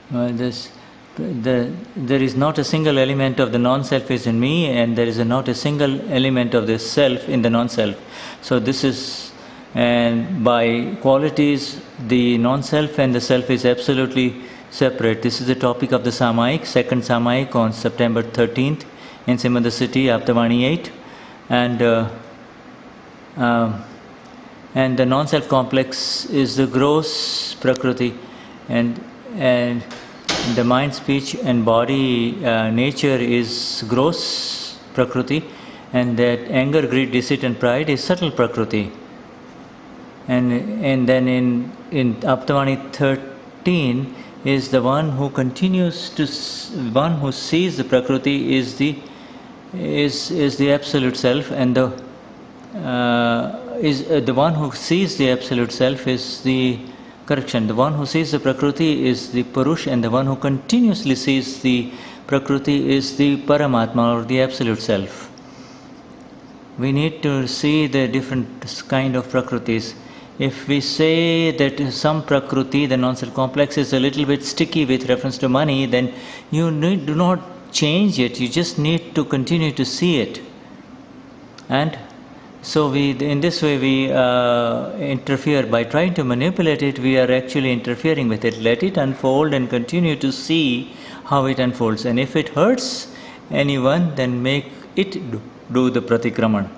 There is not a single element of the non-self is in me, and there is not a single element of the self in the non-self. So this is, and by qualities, the non-self and the self is absolutely separate. This is the topic of the Samayik, second Samayik on September 13th in Simandar city, Aptavani 8, and the non-self complex is the gross Prakruti, and the mind, speech and body nature is gross Prakruti, and that anger, greed, deceit and pride is subtle Prakruti. And then in Aptavani 13 is the one who continues to, one who sees the Prakruti is the absolute self, and the one who sees the absolute self is the correction. The one who sees the Prakruti is the Purush, and the one who continuously sees the Prakruti is the Paramatma, or the absolute self. We need to see the different kind of Prakrutis. If we say that some Prakruti, the non-self complex, is a little bit sticky with reference to money, then you do not change it, you just need to continue to see it. And so in this way we interfere. By trying to manipulate it, we are actually interfering with it. Let it unfold and continue to see how it unfolds. And if it hurts anyone, then make it do the pratikraman.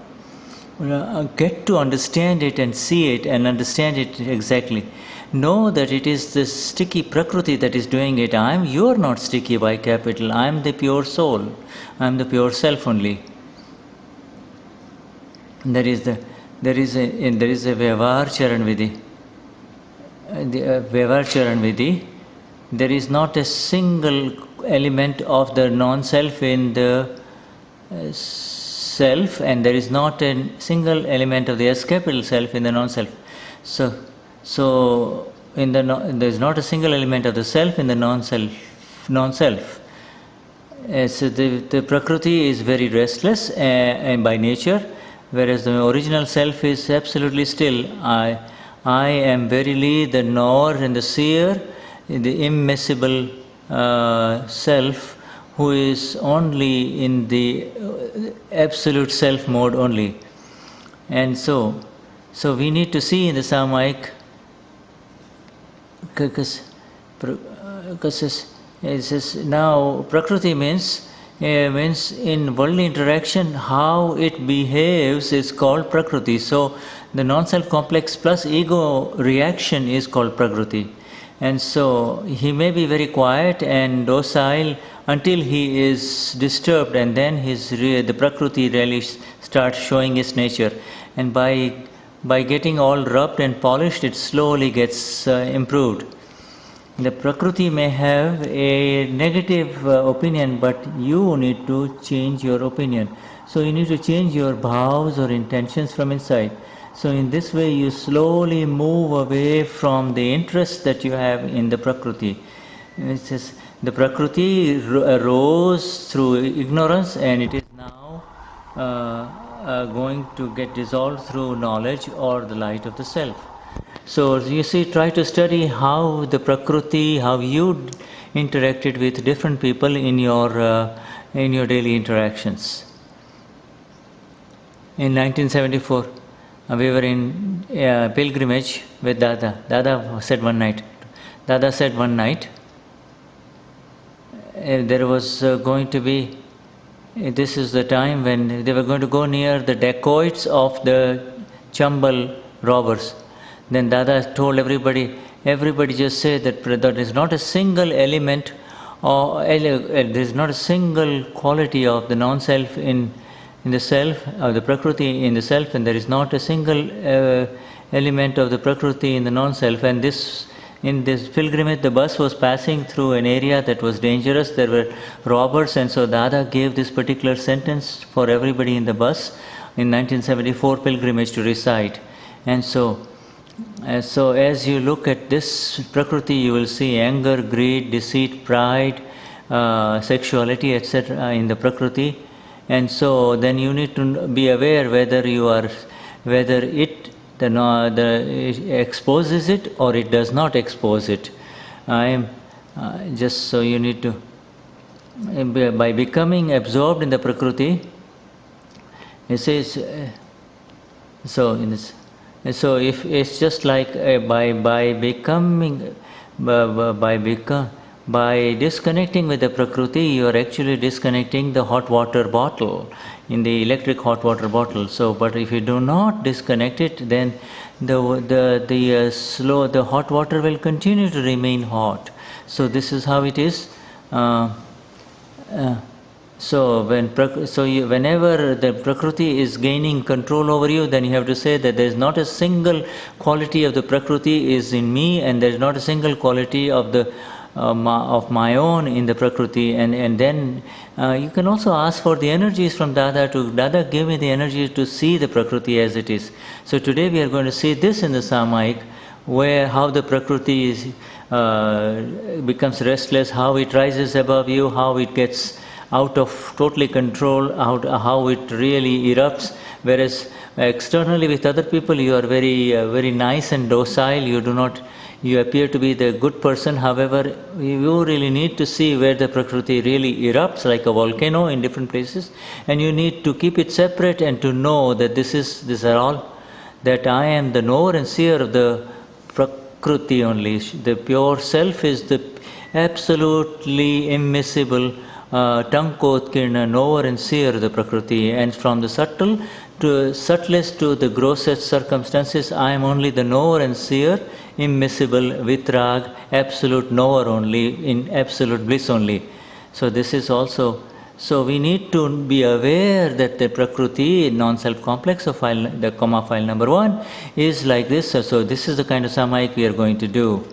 Get to understand it and see it and understand it exactly. Know that it is the sticky Prakruti that is doing it. You are not sticky by capital. I am the pure soul. I am the pure self only. There is a Vyavahar Charan Vidhi. Vyavahar Charan Vidhi. There is not a single element of the non-self in the self, and there is not a single element of the S capital self in the non-self. So there is not a single element of the self in the non-self. So the Prakruti is very restless by nature, whereas the original self is absolutely still. I am verily the knower and the seer, the immiscible self, who is only in the absolute self mode only. And so we need to see in the Samayik, because it says now Prakruti means in worldly interaction, how it behaves is called Prakruti. So the non-self complex plus ego reaction is called Prakruti. And so he may be very quiet and docile until he is disturbed, and then the Prakruti really starts showing its nature. And by getting all rubbed and polished, it slowly gets improved. The Prakruti may have a negative opinion, but you need to change your opinion. So you need to change your bhavs or intentions from inside. So in this way you slowly move away from the interest that you have in the Prakruti. It says the Prakruti arose through ignorance, and it is now going to get dissolved through knowledge or the light of the self. So you see, try to study how the Prakruti, how you interacted with different people in your daily interactions. In 1974, we were in pilgrimage with Dada. Dada said one night, there was going to be, this is the time when they were going to go near the dacoits of the Chambal robbers. Then Dada told everybody just say that there is not a single element or there is not a single quality of the non-self in the self, of the Prakriti in the self, and there is not a single element of the Prakriti in the non-self. And in this pilgrimage, the bus was passing through an area that was dangerous. There were robbers, and so Dada gave this particular sentence for everybody in the bus in 1974 pilgrimage to recite. And so as you look at this Prakriti, you will see anger, greed, deceit, pride, sexuality, etc. in the Prakriti. And so then you need to be aware whether it exposes it or it does not expose it. I just so you need to, by becoming absorbed in the Prakruti, it says, so in this, so if it's just like by becoming, by disconnecting with the Prakriti, you are actually disconnecting the hot water bottle, in the electric hot water bottle. So, but if you do not disconnect it, then the hot water will continue to remain hot. So this is how it is. So whenever the Prakriti is gaining control over you, then you have to say that there is not a single quality of the Prakriti is in me, and there is not a single quality of the of my own in the Prakriti. And then you can also ask for the energies from Dada to Dada, give me the energy to see the Prakriti as it is. So today we are going to see this in the Samayik, where how the Prakriti is, becomes restless, how it rises above you, how it gets out of totally control, how it really erupts. Whereas externally with other people you are very nice and docile, you appear to be the good person. However, you really need to see where the Prakriti really erupts like a volcano in different places, and you need to keep it separate and to know that these are all, that I am the knower and seer of the Prakruti only. The pure self is the absolutely immiscible Tankot-kirna, knower and seer of the Prakriti, and from the subtlest to the grossest circumstances, I am only the knower and seer, immiscible, vitrag, absolute knower only, in absolute bliss only. So this is also, so we need to be aware that the Prakriti, non-self complex of the comma file number 1 is like this. So this is the kind of Samayik we are going to do.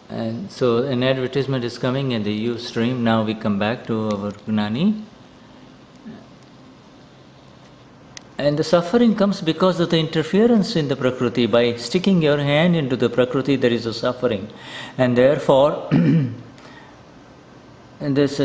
And so an advertisement is coming in the Ustream. Now we come back to our Gnani. And the suffering comes because of the interference in the Prakriti. By sticking your hand into the Prakriti, there is a suffering. And therefore, and this